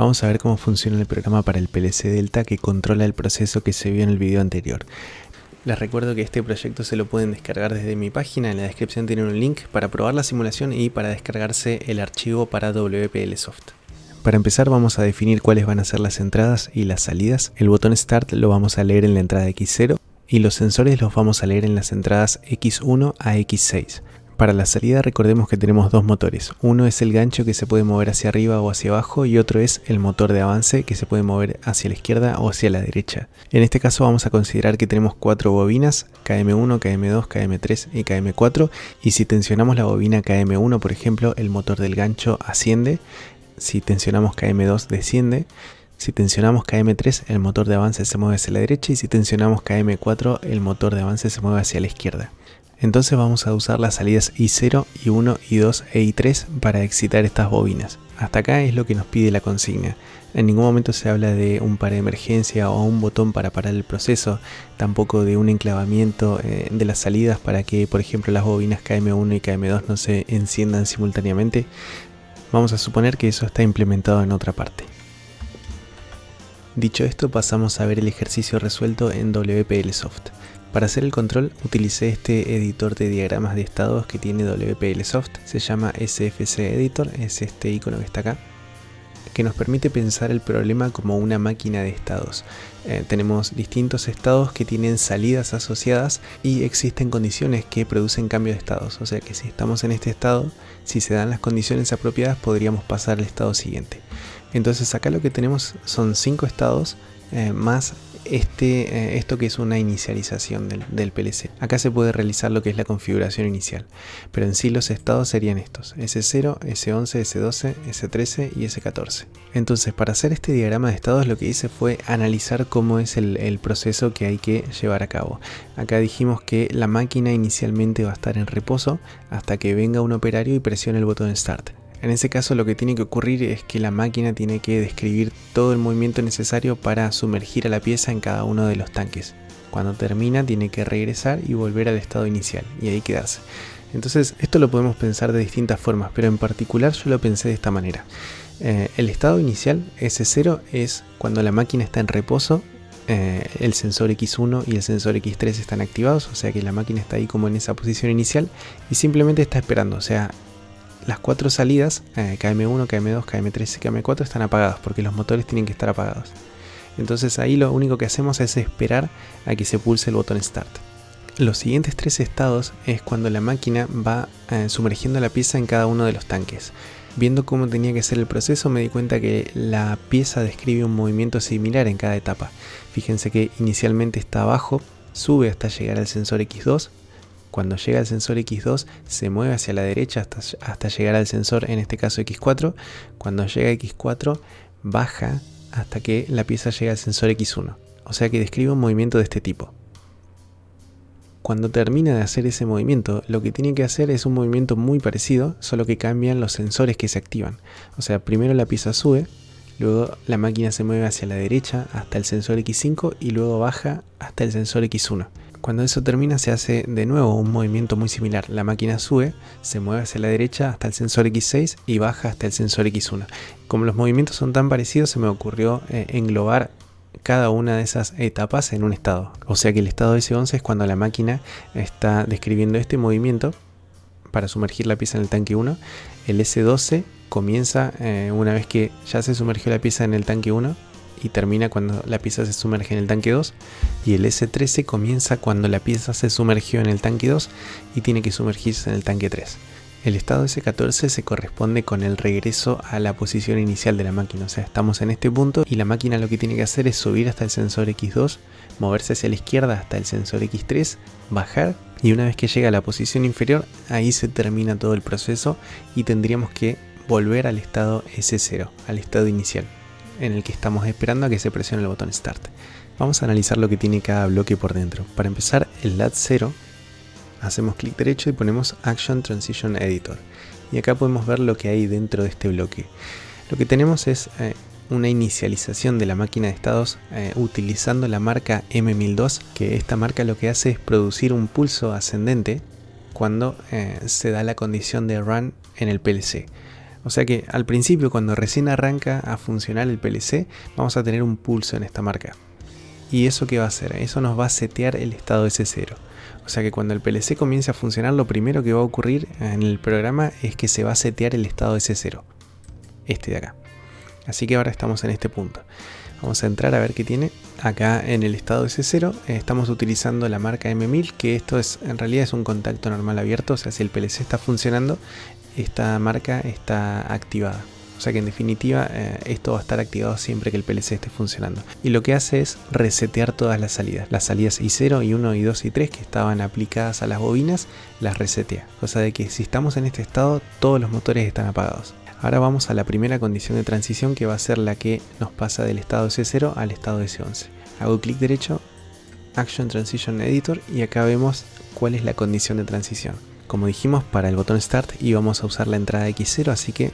Vamos a ver cómo funciona el programa para el PLC Delta que controla el proceso que se vio en el video anterior. Les recuerdo que este proyecto se lo pueden descargar desde mi página, en la descripción tienen un link para probar la simulación y para descargarse el archivo para WPLSoft. Para empezar vamos a definir cuáles van a ser las entradas y las salidas. El botón Start lo vamos a leer en la entrada X0 y los sensores los vamos a leer en las entradas X1 a X6. Para la salida recordemos que tenemos dos motores. Uno es el gancho que se puede mover hacia arriba o hacia abajo y otro es el motor de avance que se puede mover hacia la izquierda o hacia la derecha. En este caso vamos a considerar que tenemos 4 bobinas, KM1, KM2, KM3 y KM4, y si tensionamos la bobina KM1, por ejemplo, el motor del gancho asciende, si tensionamos KM2 desciende, si tensionamos KM3 el motor de avance se mueve hacia la derecha y si tensionamos KM4 el motor de avance se mueve hacia la izquierda. Entonces vamos a usar las salidas I0, I1, I2 e I3 para excitar estas bobinas. Hasta acá es lo que nos pide la consigna. En ningún momento se habla de un par de emergencia o un botón para parar el proceso, tampoco de un enclavamiento de las salidas para que, por ejemplo, las bobinas KM1 y KM2 no se enciendan simultáneamente. Vamos a suponer que eso está implementado en otra parte. Dicho esto, pasamos a ver el ejercicio resuelto en WPLSoft. Para hacer el control utilicé este editor de diagramas de estados que tiene WPLSoft, se llama SFC Editor, es este icono que está acá, que nos permite pensar el problema como una máquina de estados. Tenemos distintos estados que tienen salidas asociadas y existen condiciones que producen cambio de estados, o sea que si estamos en este estado, si se dan las condiciones apropiadas podríamos pasar al estado siguiente. Entonces acá lo que tenemos son 5 estados más esto que es una inicialización del PLC. Acá se puede realizar lo que es la configuración inicial, pero en sí los estados serían estos: S0, S11, S12, S13 y S14. Entonces, para hacer este diagrama de estados lo que hice fue analizar cómo es el proceso que hay que llevar a cabo. Acá dijimos que la máquina inicialmente va a estar en reposo hasta que venga un operario y presione el botón Start. En ese caso lo que tiene que ocurrir es que la máquina tiene que describir todo el movimiento necesario para sumergir a la pieza en cada uno de los tanques. Cuando termina tiene que regresar y volver al estado inicial y ahí quedarse. Entonces esto lo podemos pensar de distintas formas, pero en particular yo lo pensé de esta manera. El estado inicial, S0, es cuando la máquina está en reposo. El sensor X1 y el sensor X3 están activados, o sea que la máquina está ahí como en esa posición inicial y simplemente está esperando, o sea, las 4 salidas, KM1, KM2, KM3 y KM4 están apagadas porque los motores tienen que estar apagados. Entonces ahí lo único que hacemos es esperar a que se pulse el botón Start. Los siguientes 3 estados es cuando la máquina va sumergiendo la pieza en cada uno de los tanques. Viendo cómo tenía que ser el proceso me di cuenta que la pieza describe un movimiento similar en cada etapa. Fíjense que inicialmente está abajo, sube hasta llegar al sensor X2. Cuando llega al sensor X2 se mueve hacia la derecha hasta llegar al sensor, en este caso X4. Cuando llega a X4 baja hasta que la pieza llega al sensor X1. O sea que describe un movimiento de este tipo. Cuando termina de hacer ese movimiento, lo que tiene que hacer es un movimiento muy parecido, solo que cambian los sensores que se activan. O sea, primero la pieza sube, luego la máquina se mueve hacia la derecha hasta el sensor X5 y luego baja hasta el sensor X1. Cuando eso termina se hace de nuevo un movimiento muy similar. La máquina sube, se mueve hacia la derecha hasta el sensor X6 y baja hasta el sensor X1. Como los movimientos son tan parecidos, se me ocurrió englobar cada una de esas etapas en un estado. O sea que el estado S11 es cuando la máquina está describiendo este movimiento para sumergir la pieza en el tanque 1. El S12 comienza una vez que ya se sumergió la pieza en el tanque 1 y termina cuando la pieza se sumerge en el tanque 2, y el S13 comienza cuando la pieza se sumergió en el tanque 2 y tiene que sumergirse en el tanque 3. El estado S14 se corresponde con el regreso a la posición inicial de la máquina, o sea, estamos en este punto y la máquina lo que tiene que hacer es subir hasta el sensor X2, moverse hacia la izquierda hasta el sensor X3, bajar, y una vez que llega a la posición inferior, ahí se termina todo el proceso y tendríamos que volver al estado S0, al estado inicial, en el que estamos esperando a que se presione el botón Start. Vamos a analizar lo que tiene cada bloque por dentro. Para empezar, el LAT 0, hacemos clic derecho y ponemos Action Transition Editor. Y acá podemos ver lo que hay dentro de este bloque. Lo que tenemos es una inicialización de la máquina de estados utilizando la marca M1002, que esta marca lo que hace es producir un pulso ascendente cuando se da la condición de Run en el PLC. O sea que al principio, cuando recién arranca a funcionar el PLC, vamos a tener un pulso en esta marca. ¿Y eso qué va a hacer? Eso nos va a setear el estado S0. O sea que cuando el PLC comience a funcionar, lo primero que va a ocurrir en el programa es que se va a setear el estado S0. Este de acá. Así que ahora estamos en este punto. Vamos a entrar a ver qué tiene. Acá en el estado S0 estamos utilizando la marca M1000, que esto es en realidad es un contacto normal abierto. O sea, si el PLC está funcionando, esta marca está activada. O sea que en definitiva esto va a estar activado siempre que el PLC esté funcionando. Y lo que hace es resetear todas las salidas. Las salidas I0, I1, I2 y I3 que estaban aplicadas a las bobinas, las resetea. Cosa de que si estamos en este estado, todos los motores están apagados. Ahora vamos a la primera condición de transición, que va a ser la que nos pasa del estado S0 al estado S11. Hago clic derecho, Action Transition Editor, y acá vemos cuál es la condición de transición. Como dijimos, para el botón Start íbamos a usar la entrada X0, así que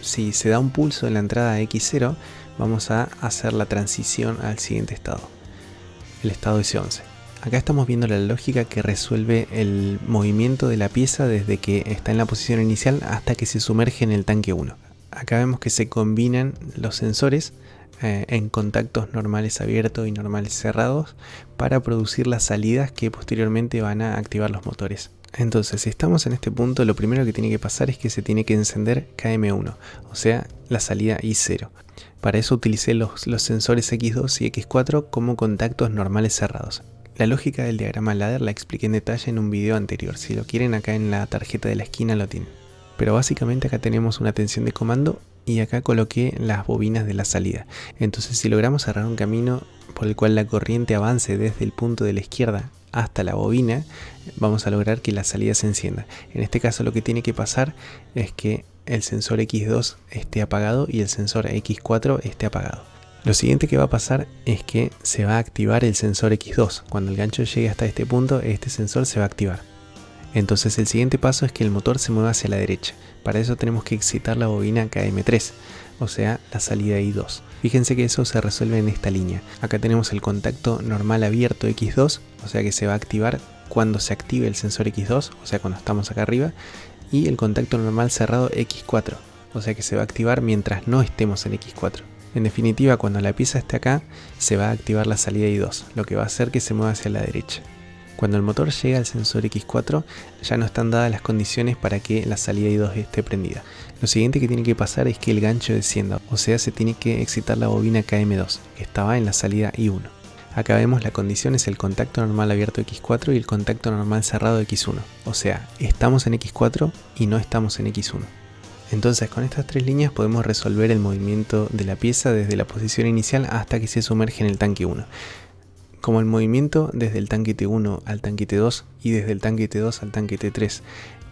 si se da un pulso en la entrada X0, vamos a hacer la transición al siguiente estado, el estado S11. Acá estamos viendo la lógica que resuelve el movimiento de la pieza desde que está en la posición inicial hasta que se sumerge en el tanque 1. Acá vemos que se combinan los sensores en contactos normales abiertos y normales cerrados para producir las salidas que posteriormente van a activar los motores. Entonces, si estamos en este punto, lo primero que tiene que pasar es que se tiene que encender KM1, o sea, la salida I0. Para eso utilicé los sensores X2 y X4 como contactos normales cerrados. La lógica del diagrama ladder la expliqué en detalle en un video anterior. Si lo quieren, acá en la tarjeta de la esquina lo tienen. Pero básicamente acá tenemos una tensión de comando y acá coloqué las bobinas de la salida. Entonces, si logramos cerrar un camino por el cual la corriente avance desde el punto de la izquierda hasta la bobina, vamos a lograr que la salida se encienda. En este caso lo que tiene que pasar es que el sensor X2 esté apagado y el sensor X4 esté apagado. Lo siguiente que va a pasar es que se va a activar el sensor X2. Cuando el gancho llegue hasta este punto, este sensor se va a activar. Entonces el siguiente paso es que el motor se mueva hacia la derecha. Para eso tenemos que excitar la bobina KM3, o sea, la salida I2. Fíjense que eso se resuelve en esta línea. Acá tenemos el contacto normal abierto X2, o sea que se va a activar cuando se active el sensor X2, o sea cuando estamos acá arriba, y el contacto normal cerrado X4, o sea que se va a activar mientras no estemos en X4. En definitiva, cuando la pieza esté acá, se va a activar la salida I2, lo que va a hacer que se mueva hacia la derecha. Cuando el motor llega al sensor X4, ya no están dadas las condiciones para que la salida I2 esté prendida. Lo siguiente que tiene que pasar es que el gancho descienda, o sea, se tiene que excitar la bobina KM2, que estaba en la salida I1. Acá vemos la condición es el contacto normal abierto X4 y el contacto normal cerrado X1, o sea, estamos en X4 y no estamos en X1. Entonces, con estas tres líneas podemos resolver el movimiento de la pieza desde la posición inicial hasta que se sumerge en el tanque 1. Como el movimiento desde el tanque T1 al tanque T2 y desde el tanque T2 al tanque T3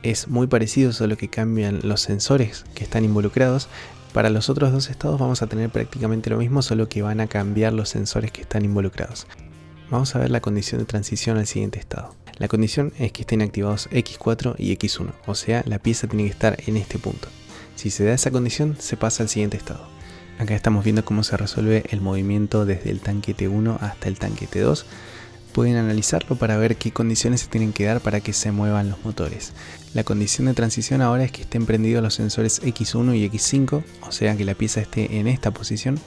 es muy parecido, solo que cambian los sensores que están involucrados, para los otros dos estados vamos a tener prácticamente lo mismo, solo que van a cambiar los sensores que están involucrados. Vamos a ver la condición de transición al siguiente estado. La condición es que estén activados X4 y X1, o sea, la pieza tiene que estar en este punto. Si se da esa condición, se pasa al siguiente estado. Acá estamos viendo cómo se resuelve el movimiento desde el tanque T1 hasta el tanque T2. Pueden analizarlo para ver qué condiciones se tienen que dar para que se muevan los motores. La condición de transición ahora es que estén prendidos los sensores X1 y X5, o sea que la pieza esté en esta posición.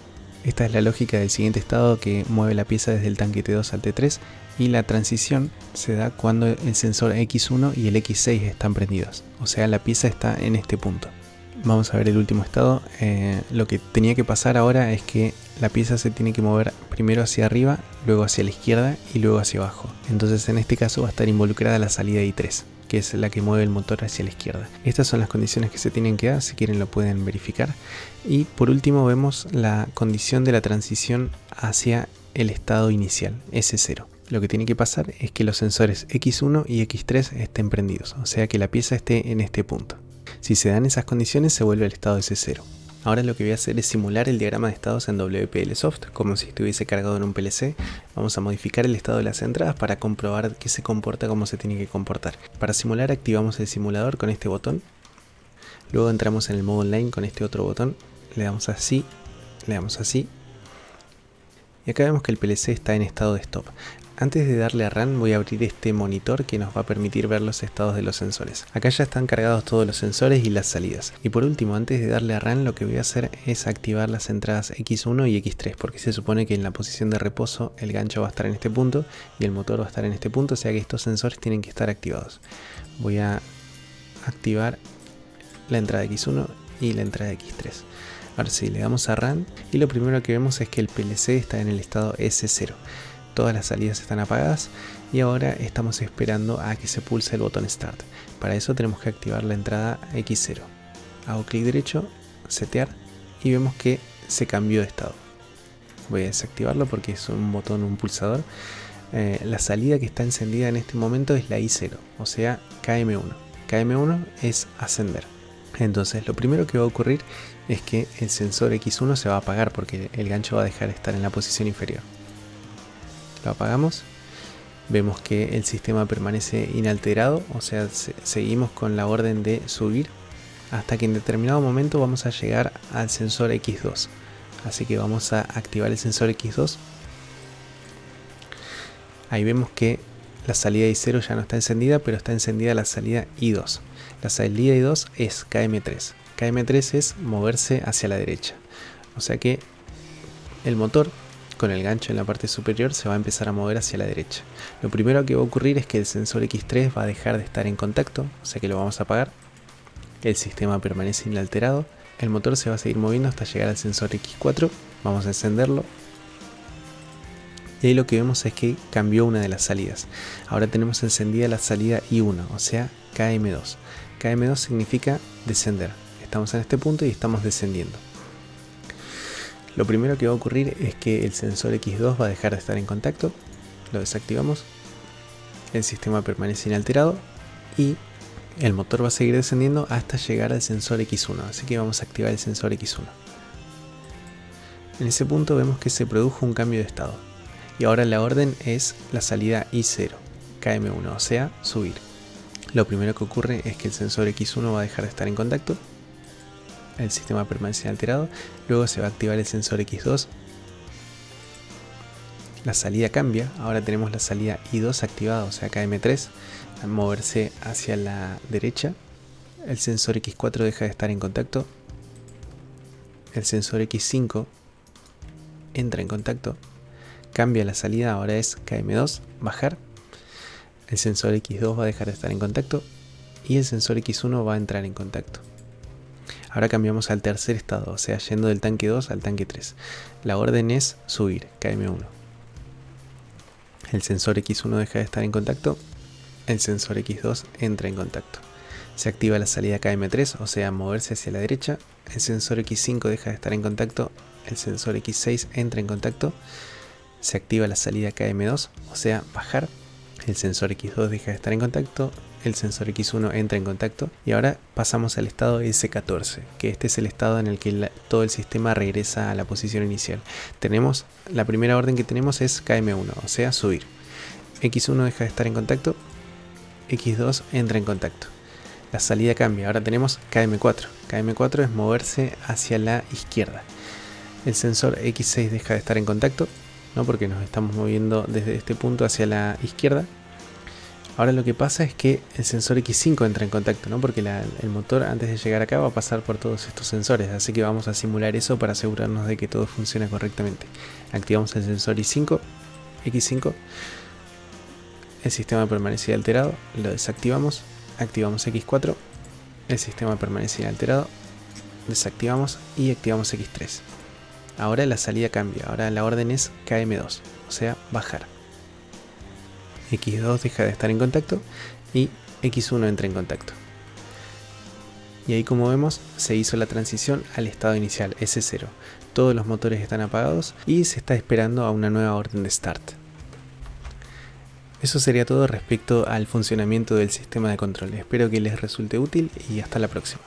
Esta es la lógica del siguiente estado que mueve la pieza desde el tanque T2 al T3, y la transición se da cuando el sensor X1 y el X6 están prendidos, o sea la pieza está en este punto. Vamos a ver el último estado. Lo que tenía que pasar ahora es que la pieza se tiene que mover primero hacia arriba, luego hacia la izquierda y luego hacia abajo. Entonces en este caso va a estar involucrada la salida I3, que es la que mueve el motor hacia la izquierda. Estas son las condiciones que se tienen que dar, si quieren lo pueden verificar. Y por último vemos la condición de la transición hacia el estado inicial, S0. Lo que tiene que pasar es que los sensores X1 y X3 estén prendidos, o sea que la pieza esté en este punto. Si se dan esas condiciones, se vuelve al estado S0. Ahora lo que voy a hacer es simular el diagrama de estados en WPLSoft, como si estuviese cargado en un PLC. Vamos a modificar el estado de las entradas para comprobar que se comporta como se tiene que comportar. Para simular, activamos el simulador con este botón. Luego entramos en el modo online con este otro botón. Le damos así, le damos así. Y acá vemos que el PLC está en estado de stop. Antes de darle a Run voy a abrir este monitor que nos va a permitir ver los estados de los sensores. Acá ya están cargados todos los sensores y las salidas. Y por último, antes de darle a Run, lo que voy a hacer es activar las entradas X1 y X3, porque se supone que en la posición de reposo el gancho va a estar en este punto y el motor va a estar en este punto, o sea que estos sensores tienen que estar activados. Voy a activar la entrada X1 y la entrada X3. Ahora sí, le damos a Run y lo primero que vemos es que el PLC está en el estado S0. Todas las salidas están apagadas y ahora estamos esperando a que se pulse el botón Start. Para eso tenemos que activar la entrada X0. Hago clic derecho, setear y vemos que se cambió de estado. Voy a desactivarlo porque es un botón, un pulsador. La salida que está encendida en este momento es la I0, o sea KM1. KM1 es ascender. Entonces lo primero que va a ocurrir es que el sensor X1 se va a apagar porque el gancho va a dejar de estar en la posición inferior. Lo apagamos, vemos que el sistema permanece inalterado, o sea seguimos con la orden de subir hasta que en determinado momento vamos a llegar al sensor X2. Así que vamos a activar el sensor X2. Ahí vemos que la salida I0 ya no está encendida, pero está encendida la salida I2. La salida I2 es KM3. KM3 es moverse hacia la derecha, o sea que el motor con el gancho en la parte superior se va a empezar a mover hacia la derecha. Lo primero que va a ocurrir es que el sensor X3 va a dejar de estar en contacto, o sea que lo vamos a apagar. El sistema permanece inalterado. El motor se va a seguir moviendo hasta llegar al sensor X4. Vamos a encenderlo. Y ahí lo que vemos es que cambió una de las salidas. Ahora tenemos encendida la salida I1, o sea KM2. KM2 significa descender. Estamos en este punto y estamos descendiendo. Lo primero que va a ocurrir es que el sensor X2 va a dejar de estar en contacto, lo desactivamos, el sistema permanece inalterado y el motor va a seguir descendiendo hasta llegar al sensor X1, así que vamos a activar el sensor X1. En ese punto vemos que se produjo un cambio de estado y ahora la orden es la salida I0, KM1, o sea, subir. Lo primero que ocurre es que el sensor X1 va a dejar de estar en contacto. El sistema permanece inalterado, luego se va a activar el sensor X2, la salida cambia, ahora tenemos la salida I2 activada, o sea KM3, al moverse hacia la derecha, el sensor X4 deja de estar en contacto, el sensor X5 entra en contacto, cambia la salida, ahora es KM2, bajar, el sensor X2 va a dejar de estar en contacto y el sensor X1 va a entrar en contacto. Ahora cambiamos al tercer estado, o sea, yendo del tanque 2 al tanque 3. La orden es subir, KM1. El sensor X1 deja de estar en contacto, el sensor X2 entra en contacto. Se activa la salida KM3, o sea, moverse hacia la derecha. El sensor X5 deja de estar en contacto, el sensor X6 entra en contacto. Se activa la salida KM2, o sea, bajar. El sensor X2 deja de estar en contacto, el sensor X1 entra en contacto y ahora pasamos al estado S14, que este es el estado en el que todo el sistema regresa a la posición inicial. Tenemos, la primera orden que tenemos es KM1, o sea, subir. X1 deja de estar en contacto, X2 entra en contacto. La salida cambia, ahora tenemos KM4. KM4 es moverse hacia la izquierda. El sensor X6 deja de estar en contacto, ¿no? Porque nos estamos moviendo desde este punto hacia la izquierda. Ahora lo que pasa es que el sensor X5 entra en contacto, ¿no? Porque el motor antes de llegar acá va a pasar por todos estos sensores, así que vamos a simular eso para asegurarnos de que todo funciona correctamente. Activamos el sensor X5, el sistema permanece alterado, lo desactivamos, activamos X4, el sistema permanece inalterado, desactivamos y activamos X3. Ahora la salida cambia, ahora la orden es KM2, o sea, bajar. X2 deja de estar en contacto y X1 entra en contacto. Y ahí, como vemos, se hizo la transición al estado inicial, S0. Todos los motores están apagados y se está esperando a una nueva orden de start. Eso sería todo respecto al funcionamiento del sistema de control. Espero que les resulte útil y hasta la próxima.